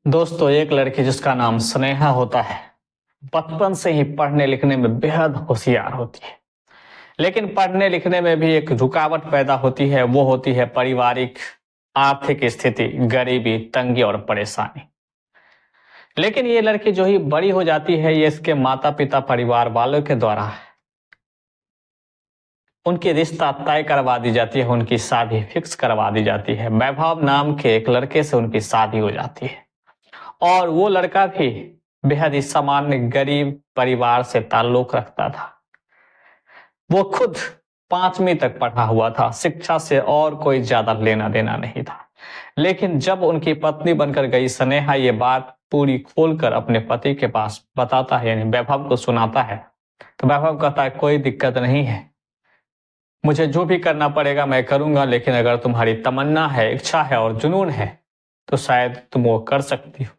दोस्तों, एक लड़की जिसका नाम स्नेहा होता है, बचपन से ही पढ़ने लिखने में बेहद होशियार होती है। लेकिन पढ़ने लिखने में भी एक रुकावट पैदा होती है, वो होती है पारिवारिक आर्थिक स्थिति, गरीबी, तंगी और परेशानी। लेकिन ये लड़की जो ही बड़ी हो जाती है, ये इसके माता पिता परिवार वालों के द्वारा उनकी रिश्ता तय करवा दी जाती है, उनकी शादी फिक्स करवा दी जाती है। वैभव नाम के एक लड़के से उनकी शादी हो जाती है और वो लड़का भी बेहद ही सामान्य गरीब परिवार से ताल्लुक रखता था। वो खुद 5वीं तक पढ़ा हुआ था, शिक्षा से और कोई ज्यादा लेना देना नहीं था। लेकिन जब उनकी पत्नी बनकर गई स्नेहा ये बात पूरी खोलकर अपने पति के पास बताता है, यानी वैभव को सुनाता है, तो वैभव कहता है कोई दिक्कत नहीं है, मुझे जो भी करना पड़ेगा मैं करूंगा, लेकिन अगर तुम्हारी तमन्ना है, इच्छा है और जुनून है तो शायद तुम वो कर सकती हो।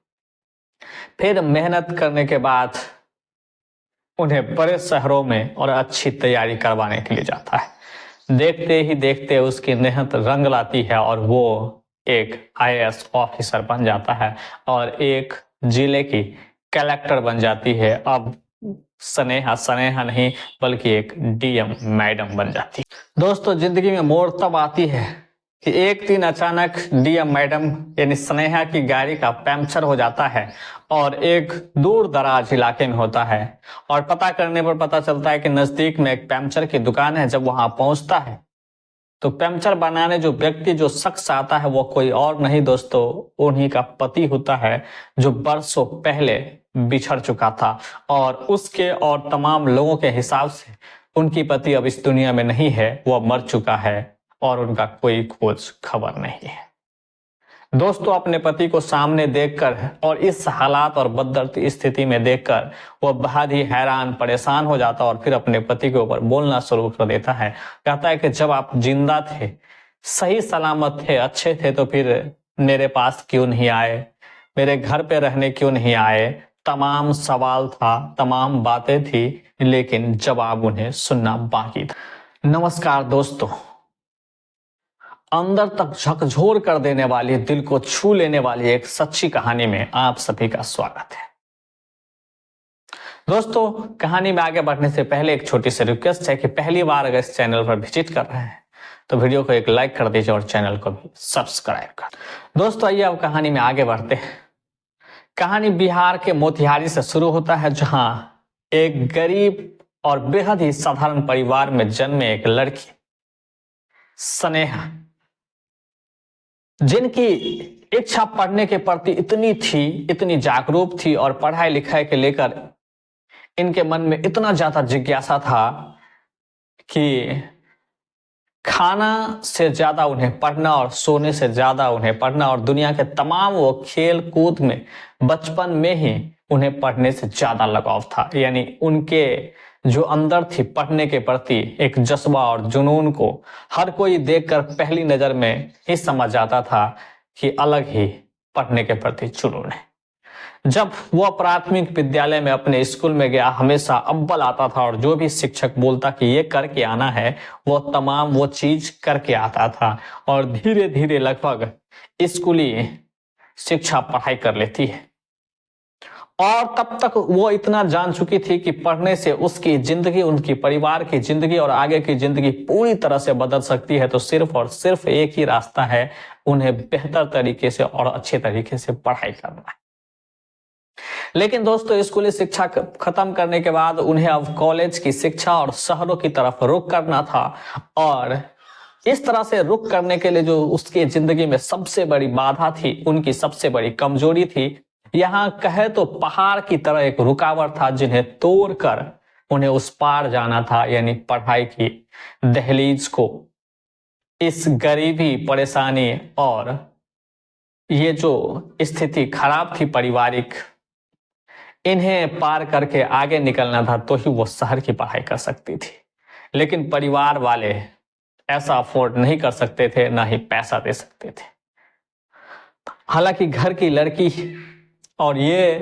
फिर मेहनत करने के बाद उन्हें बड़े शहरों में और अच्छी तैयारी करवाने के लिए जाता है। देखते ही देखते उसकी मेहनत रंग लाती है और वो एक आईएएस ऑफिसर बन जाता है और एक जिले की कलेक्टर बन जाती है। अब स्नेहा नहीं बल्कि एक डीएम मैडम बन जाती है। दोस्तों, जिंदगी में मोड़ तब आती है कि एक दिन अचानक डीएम मैडम यानी स्नेहा की गाड़ी का पंक्चर हो जाता है और एक दूर दराज इलाके में होता है और पता करने पर पता चलता है कि नजदीक में एक पंक्चर की दुकान है। जब वहां पहुंचता है तो पंक्चर बनाने जो व्यक्ति, जो शख्स आता है, वो कोई और नहीं दोस्तों, उन्हीं का पति होता है, जो बरसों पहले बिछड़ चुका था और उसके और तमाम लोगों के हिसाब से उनकी पति अब इस दुनिया में नहीं है, वो मर चुका है और उनका कोई खोज खबर नहीं है। दोस्तों, अपने पति को सामने देखकर और इस हालात और बदतरीन स्थिति में देखकर वो बहुत ही हैरान परेशान हो जाता और फिर अपने पति के ऊपर बोलना शुरू कर देता है। कहता है कि जब आप जिंदा थे, सही सलामत थे, अच्छे थे, तो फिर मेरे पास क्यों नहीं आए, मेरे घर पे रहने क्यों नहीं आए। तमाम सवाल था, तमाम बातें थी, लेकिन जवाब उन्हें सुनना बाकी था। नमस्कार दोस्तों, अंदर तक झकझोर कर देने वाली, दिल को छू लेने वाली एक सच्ची कहानी में आप सभी का स्वागत है। दोस्तों, कहानी में आगे बढ़ने से पहले एक छोटी सी रिक्वेस्ट है कि पहली बार अगर इस चैनल पर विजिट कर रहे हैं तो वीडियो को एक लाइक कर दीजिए और चैनल को भी सब्सक्राइब कर। दोस्तों, आइए अब कहानी में आगे बढ़ते हैं। कहानी बिहार के मोतिहारी से शुरू होता है, जहां एक गरीब और बेहद ही साधारण परिवार में जन्मे एक लड़की स्नेहा, जिनकी इच्छा पढ़ने के प्रति इतनी थी, इतनी जागरूक थी और पढ़ाई लिखाई के लेकर इनके मन में इतना ज्यादा जिज्ञासा था कि खाना से ज्यादा उन्हें पढ़ना और सोने से ज्यादा उन्हें पढ़ना और दुनिया के तमाम वो खेल कूद में बचपन में ही उन्हें पढ़ने से ज्यादा लगाव था। यानी उनके जो अंदर थी पढ़ने के प्रति एक जज्बा और जुनून को हर कोई देखकर पहली नजर में ही समझ जाता था कि अलग ही पढ़ने के प्रति जुनून है। जब वह प्राथमिक विद्यालय में अपने स्कूल में गया, हमेशा अव्वल आता था और जो भी शिक्षक बोलता कि ये करके आना है, वो तमाम वो चीज करके आता था और धीरे धीरे लगभग स्कूली शिक्षा पढ़ाई कर लेती है। और तब तक वो इतना जान चुकी थी कि पढ़ने से उसकी जिंदगी, उनकी परिवार की जिंदगी और आगे की जिंदगी पूरी तरह से बदल सकती है। तो सिर्फ और सिर्फ एक ही रास्ता है, उन्हें बेहतर तरीके से और अच्छे तरीके से पढ़ाई करना है। लेकिन दोस्तों, स्कूली शिक्षा खत्म करने के बाद उन्हें अब कॉलेज की शिक्षा और शहरों की तरफ रुख करना था और इस तरह से रुख करने के लिए जो उसकी जिंदगी में सबसे बड़ी बाधा थी, उनकी सबसे बड़ी कमजोरी थी, यहाँ कहे तो पहाड़ की तरह एक रुकावट था जिन्हें तोड़कर उन्हें उस पार जाना था, यानी पढ़ाई की दहलीज को। इस गरीबी, परेशानी और ये जो स्थिति खराब थी पारिवारिक, इन्हें पार करके आगे निकलना था तो ही वो शहर की पढ़ाई कर सकती थी। लेकिन परिवार वाले ऐसा अफोर्ड नहीं कर सकते थे, ना ही पैसा दे सकते थे। हालांकि घर की लड़की और ये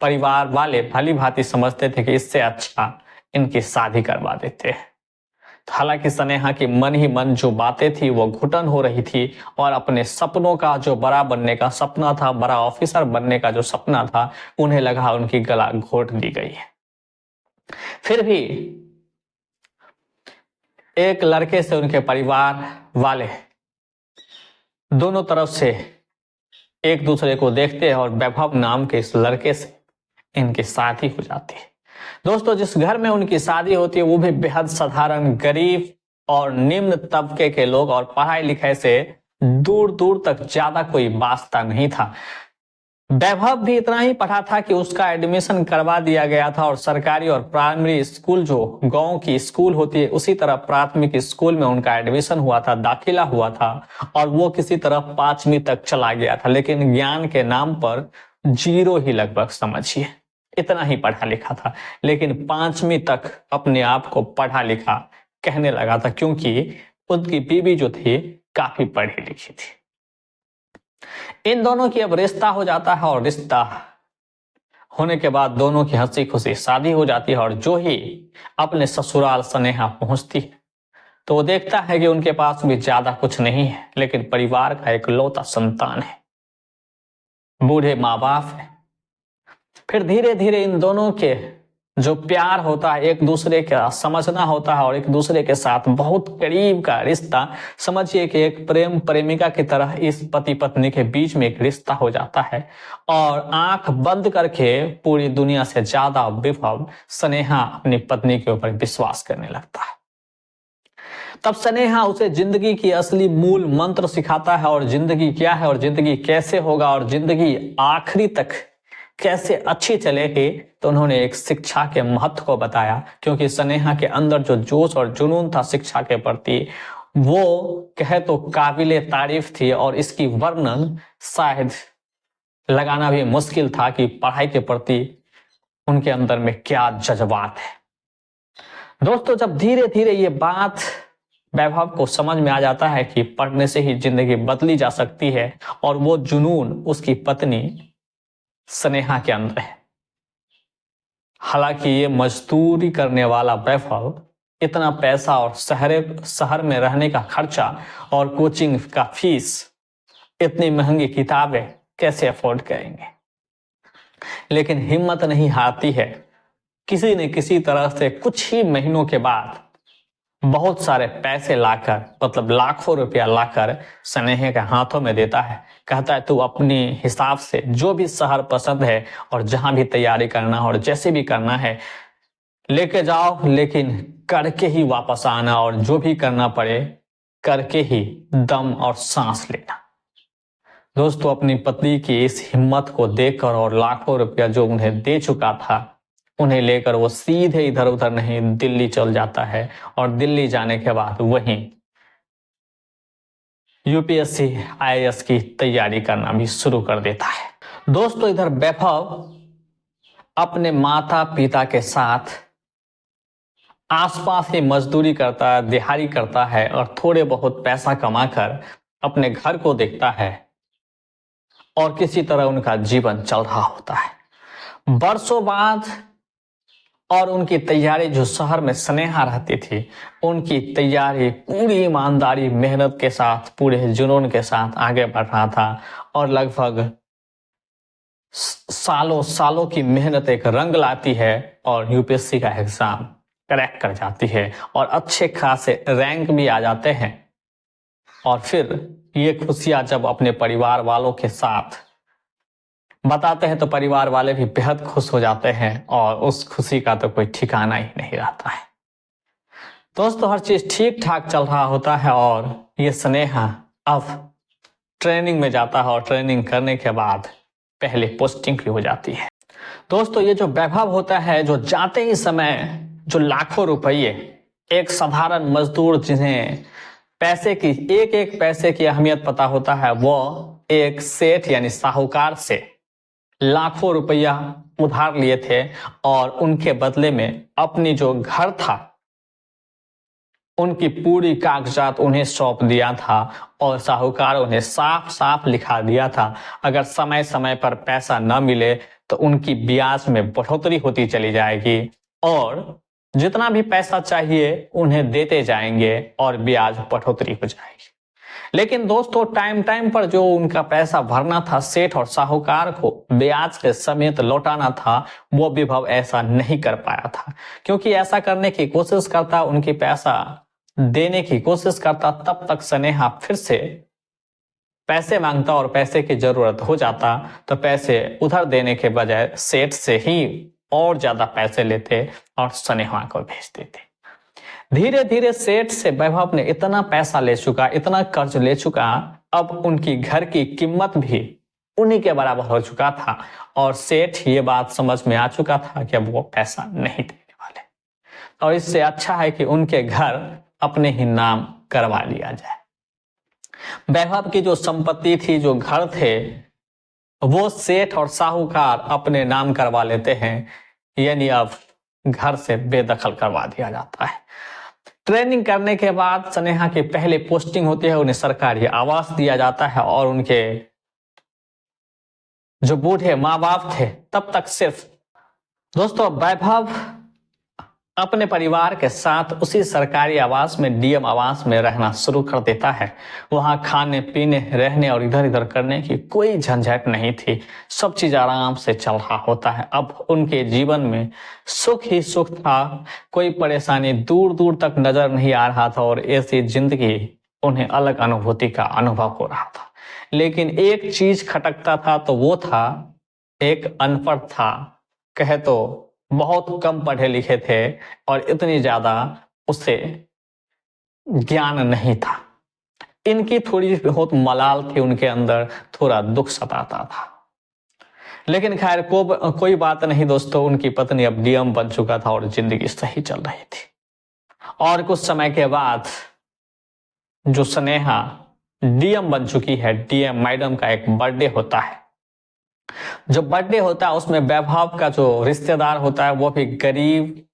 परिवार वाले भली भांति समझते थे कि इससे अच्छा इनकी शादी करवा देते हैं। हालांकि स्नेहा की मन ही मन जो बातें थी वो घुटन हो रही थी और अपने सपनों का जो बड़ा बनने का सपना था, बड़ा ऑफिसर बनने का जो सपना था, उन्हें लगा उनकी गला घोट दी गई है। फिर भी एक लड़के से उनके परिवार वाले दोनों तरफ से एक दूसरे को देखते हैं और वैभव नाम के इस लड़के से इनकी शादी हो जाती है। दोस्तों, जिस घर में उनकी शादी होती है वो भी बेहद साधारण, गरीब और निम्न तबके के लोग, और पढ़ाई लिखाई से दूर दूर तक ज्यादा कोई वास्ता नहीं था। वैभव भी इतना ही पढ़ा था कि उसका एडमिशन करवा दिया गया था और सरकारी और प्राइमरी स्कूल जो गांव की स्कूल होती है उसी तरह प्राथमिक स्कूल में उनका एडमिशन हुआ था, दाखिला हुआ था और वो किसी तरह 5वीं तक चला गया था। लेकिन ज्ञान के नाम पर 0 ही लगभग समझिए, इतना ही पढ़ा लिखा था। लेकिन 5वीं तक अपने आप को पढ़ा लिखा कहने लगा था, क्योंकि उनकी बीवी जो थी काफी पढ़ी लिखी थी। इन दोनों की अब रिश्ता हो जाता है और रिश्ता होने के बाद दोनों की हंसी खुशी शादी हो जाती है। और जो ही अपने ससुराल स्नेहा पहुंचती है तो वो देखता है कि उनके पास भी ज्यादा कुछ नहीं है, लेकिन परिवार का इकलौता संतान है, बूढ़े माँ बाप है। फिर धीरे धीरे इन दोनों के जो प्यार होता है, एक दूसरे का समझना होता है और एक दूसरे के साथ बहुत करीब का रिश्ता, समझिए कि एक प्रेम प्रेमिका की तरह इस पति पत्नी के बीच में एक रिश्ता हो जाता है। और आंख बंद करके पूरी दुनिया से ज्यादा विभव स्नेहा अपनी पत्नी के ऊपर विश्वास करने लगता है। तब स्नेहा उसे जिंदगी की असली मूल मंत्र सिखाता है, और जिंदगी क्या है और जिंदगी कैसे होगा और जिंदगी आखिरी तक कैसे अच्छी चलेगी। तो उन्होंने एक शिक्षा के महत्व को बताया, क्योंकि स्नेहा के अंदर जो जोश और जुनून था शिक्षा के प्रति, वो कहे तो काबिले तारीफ थी। और इसकी वर्णन शायद लगाना भी मुश्किल था कि पढ़ाई के प्रति उनके अंदर में क्या जज्बात है। दोस्तों, जब धीरे धीरे ये बात वैभव को समझ में आ जाता है कि पढ़ने से ही जिंदगी बदली जा सकती है, और वो जुनून उसकी पत्नी स्नेहा के अंदर है। हालांकि ये मजदूरी करने वाला वैभव इतना पैसा और शहर में रहने का खर्चा और कोचिंग का फीस, इतनी महंगी किताबें कैसे अफोर्ड करेंगे। लेकिन हिम्मत नहीं हारती है, किसी न किसी तरह से कुछ ही महीनों के बाद बहुत सारे पैसे लाकर, मतलब लाखों रुपया लाकर स्नेहा के हाथों में देता है। कहता है तू अपनी हिसाब से जो भी शहर पसंद है और जहां भी तैयारी करना और जैसे भी करना है लेके जाओ, लेकिन करके ही वापस आना, और जो भी करना पड़े करके ही दम और सांस लेना। दोस्तों, अपनी पत्नी की इस हिम्मत को देखकर और लाखों रुपया जो उन्हें दे चुका था, उन्हें लेकर वो सीधे इधर उधर नहीं दिल्ली चल जाता है। और दिल्ली जाने के बाद वहीं यूपीएससी आईएएस की तैयारी करना भी शुरू कर देता है। दोस्तों, इधर वैभव अपने माता पिता के साथ आसपास ही मजदूरी करता है, दिहाड़ी करता है और थोड़े बहुत पैसा कमाकर अपने घर को देखता है और किसी तरह उनका जीवन चल रहा होता है। बरसों बाद और उनकी तैयारी, जो शहर में स्नेहा रहती थी, उनकी तैयारी पूरी ईमानदारी मेहनत के साथ, पूरे जुनून के साथ आगे बढ़ रहा था। और लगभग सालों की मेहनत एक रंग लाती है और यूपीएससी का एग्जाम क्रैक कर जाती है और अच्छे खासे रैंक भी आ जाते हैं। और फिर ये खुशियां जब अपने परिवार वालों के साथ बताते हैं तो परिवार वाले भी बेहद खुश हो जाते हैं और उस खुशी का तो कोई ठिकाना ही नहीं रहता है। दोस्तों, हर चीज ठीक ठाक चल रहा होता है और ये स्नेहा अब ट्रेनिंग में जाता है और ट्रेनिंग करने के बाद पहले पोस्टिंग भी हो जाती है। दोस्तों, ये जो वैभव होता है, जो जाते ही समय जो लाखों रुपये एक साधारण मजदूर जिन्हें पैसे की एक एक पैसे की अहमियत पता होता है, वो एक सेठ यानी साहूकार से लाखों रुपया उधार लिए थे और उनके बदले में अपनी जो घर था उनकी पूरी कागजात उन्हें सौंप दिया था। और साहूकार उन्हें साफ साफ लिखा दिया था, अगर समय समय पर पैसा न मिले तो उनकी ब्याज में बढ़ोतरी होती चली जाएगी और जितना भी पैसा चाहिए उन्हें देते जाएंगे और ब्याज बढ़ोतरी हो जाएगी। लेकिन दोस्तों टाइम टाइम पर जो उनका पैसा भरना था, सेठ और साहूकार को ब्याज के समेत लौटाना था, वो विभव ऐसा नहीं कर पाया था। क्योंकि ऐसा करने की कोशिश करता, उनकी पैसा देने की कोशिश करता, तब तक स्नेहा फिर से पैसे मांगता और पैसे की जरूरत हो जाता तो पैसे उधर देने के बजाय सेठ से ही और ज्यादा पैसे लेते और स्नेहा को भेज देते। धीरे धीरे सेठ से वैभव ने इतना पैसा ले चुका, इतना कर्ज ले चुका, अब उनकी घर की कीमत भी उन्हीं के बराबर हो चुका था और सेठ ये बात समझ में आ चुका था कि अब वो पैसा नहीं देने वाले और इससे अच्छा है कि उनके घर अपने ही नाम करवा लिया जाए। वैभव की जो संपत्ति थी, जो घर थे, वो सेठ और साहूकार अपने नाम करवा लेते हैं, यानी अब घर से बेदखल करवा दिया जाता है। ट्रेनिंग करने के बाद स्नेहा की पहले पोस्टिंग होती है, उन्हें सरकारी आवास दिया जाता है और उनके जो बूढ़े माँ बाप थे तब तक सिर्फ दोस्तों वैभव अपने परिवार के साथ उसी सरकारी आवास में, डीएम आवास में रहना शुरू कर देता है। वहां खाने पीने, रहने और इधर इधर करने की कोई झंझट नहीं थी, सब चीज आराम से चल रहा होता है। अब उनके जीवन में सुख ही सुख था, कोई परेशानी दूर दूर तक नजर नहीं आ रहा था और ऐसी जिंदगी उन्हें अलग अनुभूति का अनुभव हो रहा था। लेकिन एक चीज खटकता था, तो वो था एक अनपढ़ था, कहे तो बहुत कम पढ़े लिखे थे और इतनी ज्यादा उसे ज्ञान नहीं था। इनकी थोड़ी बहुत मलाल थी उनके अंदर, थोड़ा दुख सताता था। लेकिन खैर कोई बात नहीं दोस्तों, उनकी पत्नी अब डीएम बन चुका था और जिंदगी सही चल रही थी। और कुछ समय के बाद जो स्नेहा डीएम बन चुकी है, डीएम मैडम का एक बर्थडे होता है। जो बर्थडे होता है उसमें वैभव का जो रिश्तेदार होता है वो भी गरीब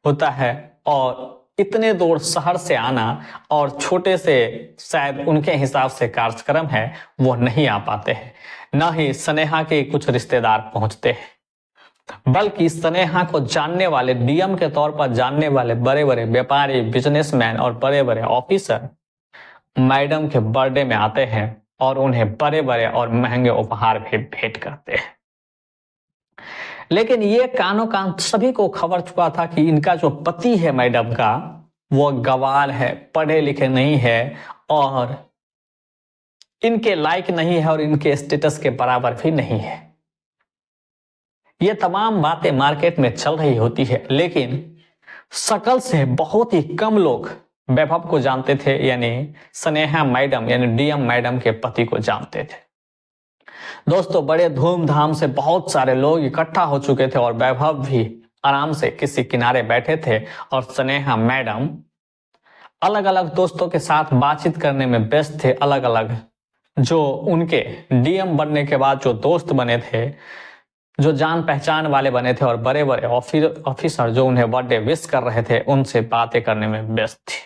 होता है और इतने दूर शहर से आना और छोटे से शायद उनके हिसाब से कार्यक्रम है वो नहीं आ पाते हैं, न ही स्नेहा के कुछ रिश्तेदार पहुंचते हैं, बल्कि स्नेहा को जानने वाले, डीएम के तौर पर जानने वाले बड़े बड़े व्यापारी, बिजनेसमैन और बड़े बड़े ऑफिसर मैडम के बर्थडे में आते हैं और उन्हें बड़े बड़े और महंगे उपहार भी भेंट करते हैं। लेकिन ये कानों कान सभी को खबर चुका था कि इनका जो पति है मैडम का, वो गवार है, पढ़े लिखे नहीं है और इनके लायक नहीं है और इनके स्टेटस के बराबर भी नहीं है। ये तमाम बातें मार्केट में चल रही होती है, लेकिन शकल से बहुत ही कम लोग वैभव को जानते थे, यानी स्नेहा मैडम यानी डीएम मैडम के पति को जानते थे। दोस्तों बड़े धूमधाम से बहुत सारे लोग इकट्ठा हो चुके थे और वैभव भी आराम से किसी किनारे बैठे थे और स्नेहा मैडम अलग अलग दोस्तों के साथ बातचीत करने में व्यस्त थे। अलग अलग जो उनके डीएम बनने के बाद जो दोस्त बने थे, जो जान पहचान वाले बने थे और बड़े बड़े ऑफिसर जो उन्हें बर्थडे विश कर रहे थे, उनसे बातें करने में व्यस्त थे।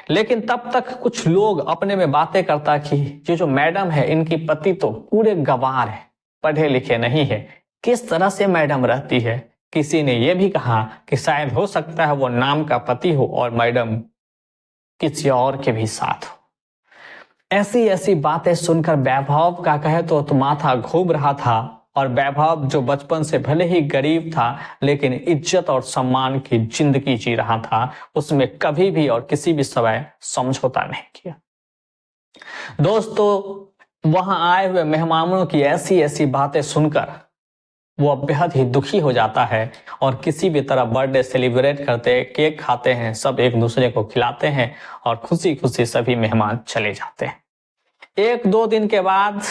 लेकिन तब तक कुछ लोग अपने में बातें करता कि ये जो मैडम है, इनकी पति तो पूरे गंवार है, पढ़े लिखे नहीं है, किस तरह से मैडम रहती है। किसी ने यह भी कहा कि शायद हो सकता है वो नाम का पति हो और मैडम किसी और के भी साथ हो। ऐसी ऐसी बातें सुनकर वैभव का कहे तो माथा घूम रहा था और वैभव जो बचपन से भले ही गरीब था लेकिन इज्जत और सम्मान की जिंदगी जी रहा था, उसमें कभी भी और किसी भी समय समझौता नहीं किया। दोस्तों वहां आए हुए मेहमानों की ऐसी ऐसी बातें सुनकर वो बेहद ही दुखी हो जाता है और किसी भी तरह बर्थडे सेलिब्रेट करते, केक खाते हैं, सब एक दूसरे को खिलाते हैं और खुशी खुशी सभी मेहमान चले जाते हैं। एक दो दिन के बाद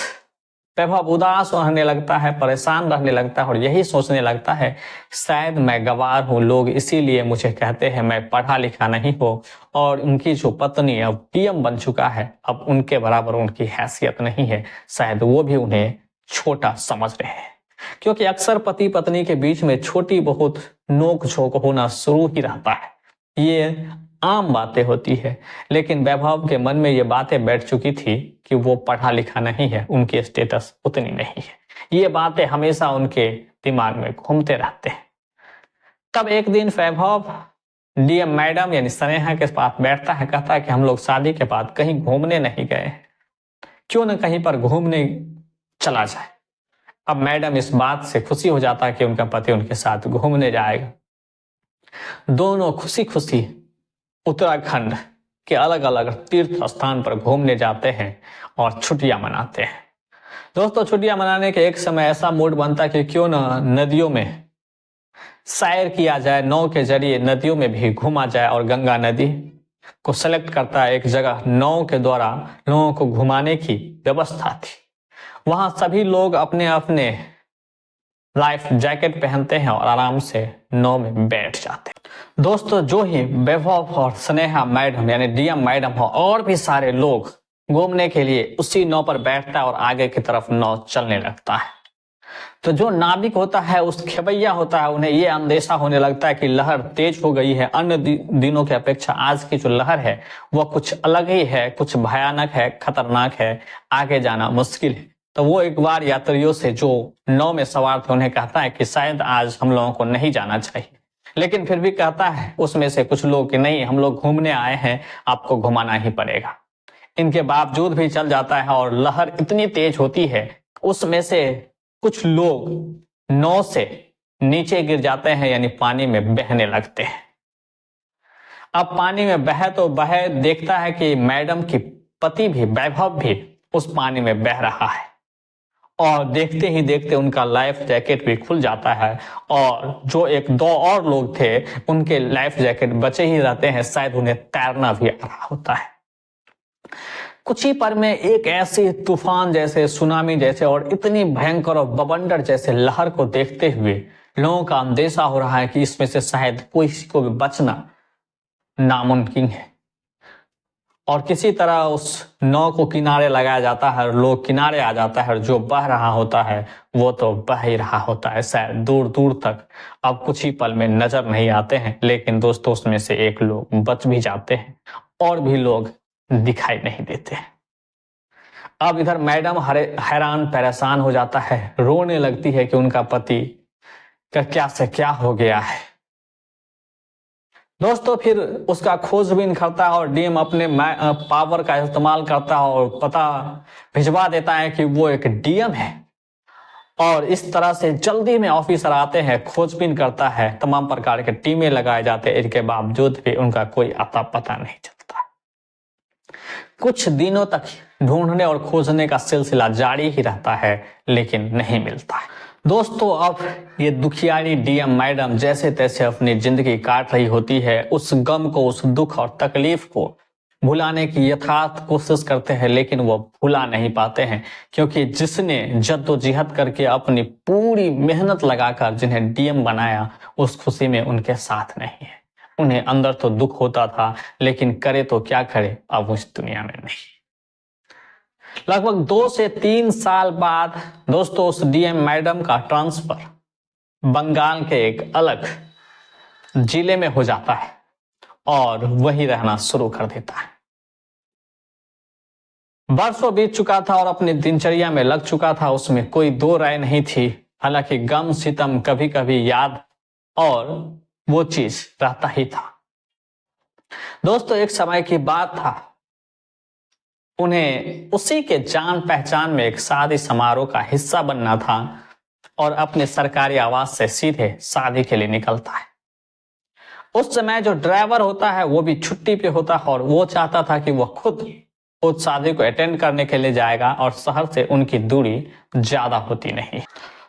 वैभव उदास रहने लगता है, परेशान रहने लगता है और यही सोचने लगता है शायद मैं गंवार हूँ, लोग इसीलिए मुझे कहते हैं मैं पढ़ा लिखा नहीं हूँ और उनकी जो पत्नी अब डीएम बन चुका है, अब उनके बराबर उनकी हैसियत नहीं है, शायद वो भी उन्हें छोटा समझ रहे हैं। क्योंकि अक्सर पति पत्नी के बीच में छोटी बहुत नोक झोंक होना शुरू ही रहता है, ये आम बातें होती है। लेकिन वैभव के मन में ये बातें बैठ चुकी थी कि वो पढ़ा लिखा नहीं है, उनकी स्टेटस उतनी नहीं है। ये बातें हमेशा उनके दिमाग में घूमते रहते हैं। तब एक दिन वैभव डीएम मैडम यानी स्नेहा के पास बैठता है, कहता है कि हम लोग शादी के बाद कहीं घूमने नहीं गए, क्यों न कहीं पर घूमने चला जाए। अब मैडम इस बात से खुशी हो जाता है कि उनका पति उनके साथ घूमने जाएगा। दोनों खुशी खुशी उत्तराखंड के अलग अलग तीर्थ स्थान पर घूमने जाते हैं और छुट्टियां मनाते हैं। दोस्तों, छुट्टियां मनाने के एक समय ऐसा मूड बनता है कि क्यों न नदियों में सैर किया जाए, नाव के जरिए नदियों में भी घूमा जाए। और गंगा नदी को सेलेक्ट करता है एक जगह, नाव के द्वारा लोगों को घुमाने की व्यवस्था थी। वहां सभी लोग अपने अपने लाइफ जैकेट पहनते हैं और आराम से नाव में बैठ जाते हैं। दोस्तों, जो ही वैभव और स्नेहा मैडम यानी डीएम मैडम हो और भी सारे लोग घूमने के लिए उसी नाव पर बैठता है और आगे की तरफ नाव चलने लगता है, तो जो नाविक होता है, उस खेवैया होता है, उन्हें यह अंदेशा होने लगता है कि लहर तेज हो गई है। अन्य दिनों की अपेक्षा आज की जो लहर है वह कुछ अलग ही है, कुछ भयानक है, खतरनाक है, आगे जाना मुश्किल है। तो वो एक बार यात्रियों से जो नाव में सवार थे उन्हें कहता है कि शायद आज हम लोगों को नहीं जाना चाहिए, लेकिन फिर भी कहता है उसमें से कुछ लोग कि नहीं, हम लोग घूमने आए हैं, आपको घुमाना ही पड़ेगा। इनके बावजूद भी चल जाता है और लहर इतनी तेज होती है, उसमें से कुछ लोग नाव से नीचे गिर जाते हैं, यानी पानी में बहने लगते हैं। अब पानी में बहे तो बहे, देखता है कि मैडम की पति भी, वैभव भी उस पानी में बह रहा है और देखते ही देखते उनका लाइफ जैकेट भी खुल जाता है और जो एक दो और लोग थे उनके लाइफ जैकेट बचे ही रहते हैं, शायद उन्हें तैरना भी आ रहा होता है। कुछ ही पल में एक ऐसे तूफान जैसे, सुनामी जैसे और इतनी भयंकर और बवंडर जैसे लहर को देखते हुए लोगों का अंदेशा हो रहा है कि इसमें से शायद किसी को भी बचना नामुमकिन है। और किसी तरह उस नाव को किनारे लगाया जाता है और लोग किनारे आ जाता है और जो बह रहा होता है वो तो बह ही रहा होता है, शायद दूर दूर तक अब कुछ ही पल में नजर नहीं आते हैं। लेकिन दोस्तों, उसमें से एक लोग बच भी जाते हैं और भी लोग दिखाई नहीं देते। अब इधर मैडम हैरान परेशान हो जाता है, रोने लगती है कि उनका पति का क्या से क्या हो गया है। दोस्तों, फिर उसका खोजबीन करता है और डीएम अपने पावर का इस्तेमाल करता है और पता भिजवा देता है कि वो एक डीएम है। और इस तरह से जल्दी में ऑफिसर आते हैं, खोजबीन करता है, तमाम प्रकार के टीमें लगाए जाते हैं, इनके बावजूद भी उनका कोई अता पता नहीं चलता। कुछ दिनों तक ढूंढने और खोजने का सिलसिला जारी ही रहता है, लेकिन नहीं मिलता है। दोस्तों, अब ये दुखियारी डीएम मैडम जैसे तैसे अपनी जिंदगी काट रही होती है। उस गम को, उस दुख और तकलीफ को भुलाने की यथार्थ कोशिश करते हैं, लेकिन वो भुला नहीं पाते हैं, क्योंकि जिसने जद्दोजहद करके अपनी पूरी मेहनत लगाकर जिन्हें डीएम बनाया, उस खुशी में उनके साथ नहीं है। उन्हें अंदर तो दुख होता था, लेकिन करे तो क्या करे, अब उस दुनिया में नहीं। लगभग 2 से 3 साल बाद दोस्तों उस डीएम मैडम का ट्रांसफर बंगाल के एक अलग जिले में हो जाता है और वही रहना शुरू कर देता है। बरसों बीत चुका था और अपनी दिनचर्या में लग चुका था, उसमें कोई दो राय नहीं थी। हालांकि गम सितम कभी कभी याद और वो चीज रहता ही था। दोस्तों, एक समय की बात था, उन्हें उसी के जान पहचान में एक शादी समारोह का हिस्सा बनना था और अपने सरकारी आवास से सीधे शादी के लिए निकलता है। उस समय जो ड्राइवर होता है वो भी छुट्टी पे होता है और वो चाहता था कि वो खुद उस शादी को अटेंड करने के लिए जाएगा और शहर से उनकी दूरी ज्यादा होती नहीं।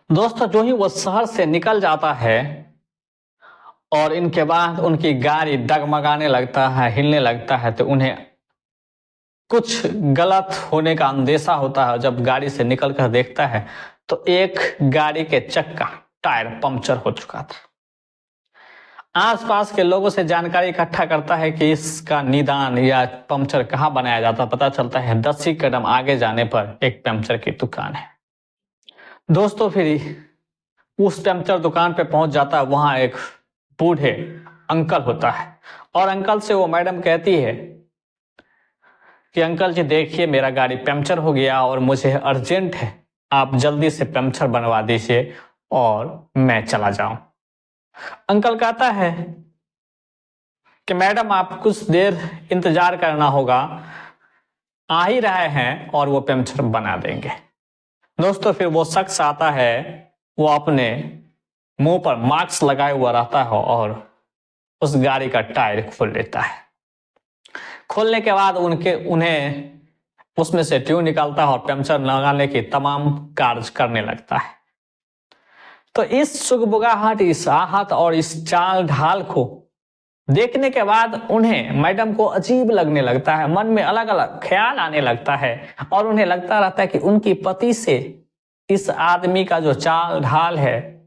दोस्तों, जो ही वो शहर से निकल जाता है और इनके बाद उनकी गाड़ी डगमगाने लगता है, हिलने लगता है, तो उन्हें कुछ गलत होने का अंदेशा होता है। जब गाड़ी से निकलकर देखता है तो एक गाड़ी के चक्का टायर पंक्चर हो चुका था। आसपास के लोगों से जानकारी इकट्ठा करता है कि इसका निदान या पंक्चर कहाँ बनाया जाता। पता चलता है 10 ही कदम आगे जाने पर एक पंक्चर की दुकान है। दोस्तों, फिर उस पंक्चर दुकान पे पहुंच जाता है। वहां एक बूढ़े अंकल होता है और अंकल से वो मैडम कहती है कि अंकल जी देखिए, मेरा गाड़ी पंक्चर हो गया और मुझे अर्जेंट है, आप जल्दी से पंक्चर बनवा दीजिए और मैं चला जाऊं। अंकल कहता है कि मैडम आप कुछ देर इंतजार करना होगा, आ ही रहे हैं और वो पंक्चर बना देंगे। दोस्तों फिर वो शख्स आता है, वो अपने मुंह पर मास्क लगाए हुआ रहता है और उस गाड़ी का टायर खोल लेता है। खोलने के बाद उन्हें उसमें से ट्यूब निकालता है और पंक्चर लगाने की तमाम कार्य करने लगता है। तो इस सुगबुगाहट, इस आहत और इस चाल ढाल को देखने के बाद उन्हें मैडम को अजीब लगने लगता है, मन में अलग अलग ख्याल आने लगता है और उन्हें लगता रहता है कि उनकी पति से इस आदमी का जो चाल ढाल है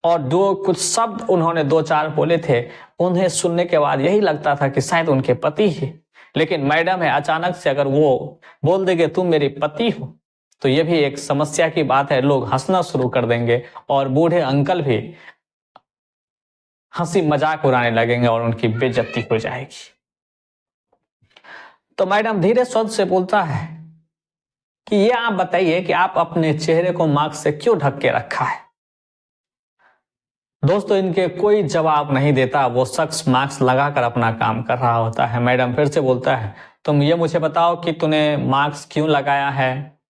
और दो कुछ शब्द उन्होंने दो चार बोले थे, उन्हें सुनने के बाद यही लगता था कि शायद उनके पति ही, लेकिन मैडम है, अचानक से अगर वो बोल देंगे तुम मेरे पति हो तो ये भी एक समस्या की बात है, लोग हंसना शुरू कर देंगे और बूढ़े अंकल भी हंसी मजाक उड़ाने लगेंगे और उनकी बेइज्जती हो जाएगी। तो मैडम धीरे स्वर से बोलता है कि ये आप बताइए कि आप अपने चेहरे को मास्क से क्यों ढक के रखा है। दोस्तों इनके कोई जवाब नहीं देता, वो शख्स मास्क लगाकर अपना काम कर रहा होता है। मैडम फिर से बोलता है तुम ये मुझे बताओ कि तूने मास्क क्यों लगाया है।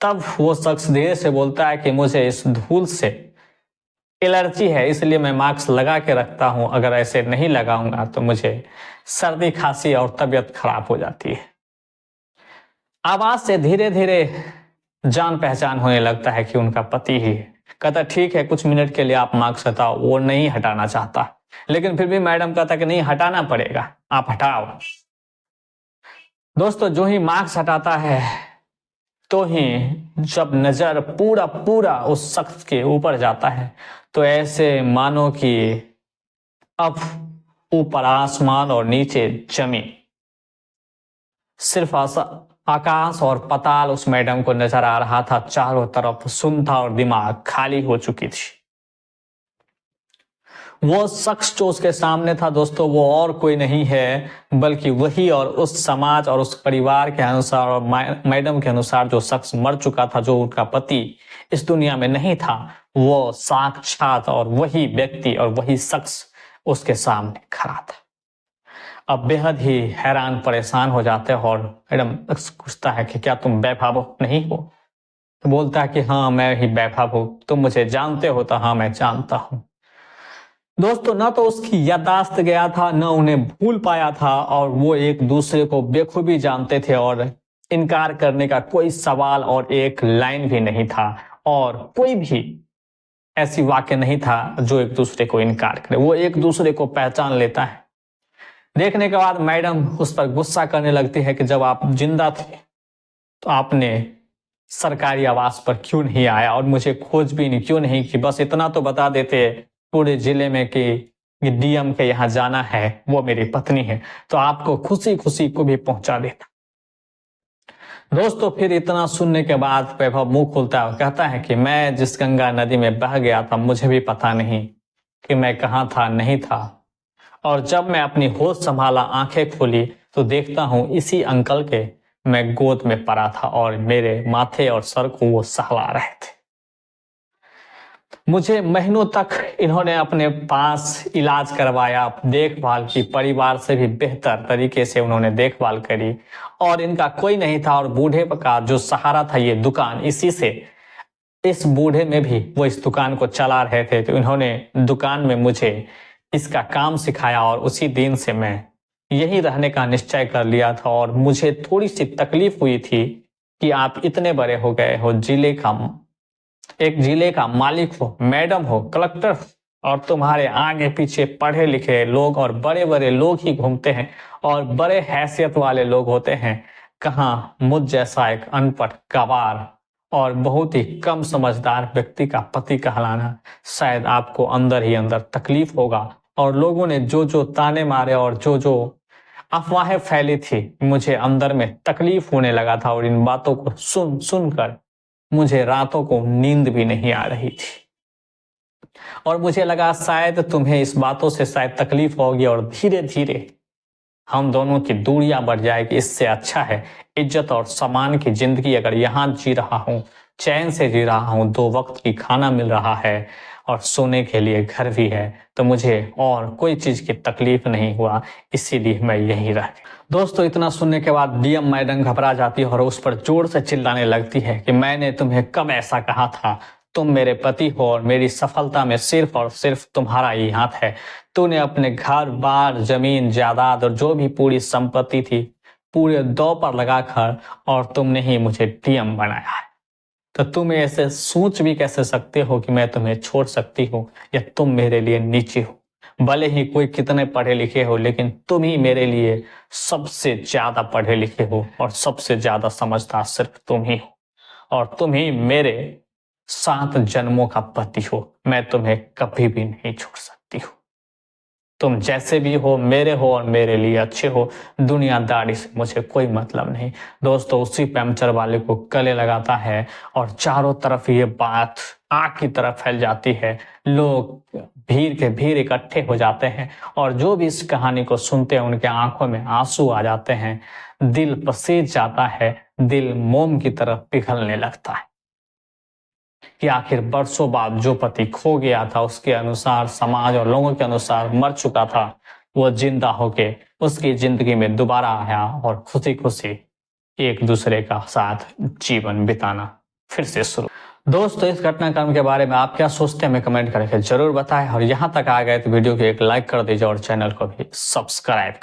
तब वो शख्स धीरे से बोलता है कि मुझे इस धूल से एलर्जी है, इसलिए मैं मास्क लगा के रखता हूं, अगर ऐसे नहीं लगाऊंगा तो मुझे सर्दी खांसी और तबीयत खराब हो जाती है। आवाज से धीरे धीरे जान पहचान होने लगता है कि उनका पति ही है। कहता ठीक है कुछ मिनट के लिए आप मास्क हटाओ। वो नहीं हटाना चाहता, लेकिन फिर भी मैडम कहता कि नहीं हटाना पड़ेगा, आप हटाओ। दोस्तों जो ही मास्क हटाता है तो ही जब नजर पूरा पूरा उस शख्स के ऊपर जाता है तो ऐसे मानो कि अब ऊपर आसमान और नीचे जमीन, सिर्फ आकाश और पताल उस मैडम को नजर आ रहा था। चारों तरफ सुन्न था और दिमाग खाली हो चुकी थी। वो शख्स जो उसके सामने था दोस्तों, वो और कोई नहीं है बल्कि वही और उस समाज और उस परिवार के अनुसार और मैडम के अनुसार जो शख्स मर चुका था, जो उनका पति इस दुनिया में नहीं था, वो साक्षात और वही व्यक्ति और वही शख्स उसके सामने खड़ा था। अब बेहद ही हैरान परेशान हो जाते हैं और मैडम पूछता है कि क्या तुम वैभव नहीं हो। तो बोलता है कि हाँ मैं ही वैभव हूं, तुम मुझे जानते हो। तो हाँ मैं जानता हूं। दोस्तों न तो उसकी याददाश्त गया था, न उन्हें भूल पाया था और वो एक दूसरे को बेखूबी जानते थे और इनकार करने का कोई सवाल और एक लाइन भी नहीं था और कोई भी ऐसी वाक्य नहीं था जो एक दूसरे को इनकार करे। वो एक दूसरे को पहचान लेता है। देखने के बाद मैडम उस पर गुस्सा करने लगती है कि जब आप जिंदा थे तो आपने सरकारी आवास पर क्यों नहीं आया और मुझे खोजबीन क्यों नहीं की। बस इतना तो बता देते पूरे जिले में कि डीएम के यहाँ जाना है, वो मेरी पत्नी है, तो आपको खुशी खुशी को भी पहुंचा देता। दोस्तों फिर इतना सुनने के बाद वैभव मुंह खोलता है और कहता है कि मैं जिस गंगा नदी में बह गया था मुझे भी पता नहीं कि मैं कहाँ था नहीं था, और जब मैं अपनी होश संभाला आंखें खोली तो देखता हूं इसी अंकल के मैं गोद में पड़ा था और मेरे माथे और सर को वो सहला रहे थे। मुझे महीनों तक इन्होंने अपने पास इलाज करवाया, देखभाल की, परिवार से भी बेहतर तरीके से उन्होंने देखभाल करी और इनका कोई नहीं था। और बूढ़े का जो सहारा था ये दुकान, इसी से इस बूढ़े में भी वो इस दुकान को चला रहे थे। तो इन्होंने दुकान में मुझे इसका काम सिखाया और उसी दिन से मैं यही रहने का निश्चय कर लिया था। और मुझे थोड़ी सी तकलीफ हुई थी कि आप इतने बड़े हो गए हो, जिले का मालिक हो, मैडम हो, कलेक्टर हो, और तुम्हारे आगे पीछे पढ़े लिखे लोग और बड़े बड़े लोग ही घूमते हैं और बड़े हैसियत वाले लोग होते हैं। कहाँ मुझ जैसा एक अनपढ़ गवार और बहुत ही कम समझदार व्यक्ति का पति कहलाना, शायद आपको अंदर ही अंदर तकलीफ होगा। और लोगों ने जो जो ताने मारे और जो जो अफवाहें फैली थी, मुझे अंदर में तकलीफ होने लगा था और इन बातों को सुन सुनकर मुझे रातों को नींद भी नहीं आ रही थी। और मुझे लगा शायद तुम्हें इस बातों से शायद तकलीफ होगी और धीरे धीरे हम दोनों की दूरियां बढ़ जाएगी। इससे अच्छा है इज्जत और सम्मान की जिंदगी अगर यहाँ जी रहा हूँ, चैन से जी रहा हूँ, 2 वक्त की खाना मिल रहा है और सोने के लिए घर भी है, तो मुझे और कोई चीज़ की तकलीफ नहीं हुआ, इसीलिए मैं यहीं रह गई। दोस्तों, इतना सुनने के बाद डीएम मैडम घबरा जाती है और उस पर जोर से चिल्लाने लगती है कि मैंने तुम्हें कब ऐसा कहा था, तुम मेरे पति हो और मेरी सफलता में सिर्फ और सिर्फ तुम्हारा ही हाथ है। तूने अपने घर बार जमीन जायदाद और जो भी पूरी संपत्ति थी पूरे दौ पर लगाकर और तुमने ही मुझे डीएम बनाया है। तो तुम ऐसे सोच भी कैसे सकते हो कि मैं तुम्हें छोड़ सकती हूँ या तुम मेरे लिए नीचे हो। भले ही कोई कितने पढ़े लिखे हो, लेकिन तुम ही मेरे लिए सबसे ज्यादा पढ़े लिखे हो और सबसे ज्यादा समझदार सिर्फ तुम ही हो और तुम ही मेरे 7 जन्मों का पति हो। मैं तुम्हें कभी भी नहीं छोड़ सकती हूँ। तुम जैसे भी हो और मेरे लिए अच्छे हो। दुनियादारी से मुझे कोई मतलब नहीं। दोस्तों, उसी पंचर वाले को गले लगाता है और चारों तरफ ये बात आग की तरह फैल जाती है। लोग भीड़ के भीड़ इकट्ठे हो जाते हैं और जो भी इस कहानी को सुनते हैं उनके आंखों में आंसू आ जाते हैं, दिल पसीज जाता है, दिल मोम की तरह पिघलने लगता है कि आखिर बरसों बाद जो पति खो गया था, उसके अनुसार समाज और लोगों के अनुसार मर चुका था, वो जिंदा होके उसकी जिंदगी में दोबारा आया और खुशी खुशी एक दूसरे का साथ जीवन बिताना फिर से शुरू। दोस्तों, इस घटनाक्रम के बारे में आप क्या सोचते हैं, हमें कमेंट करके जरूर बताएं और यहाँ तक आ गए तो वीडियो को एक लाइक कर दीजिए और चैनल को भी सब्सक्राइब कर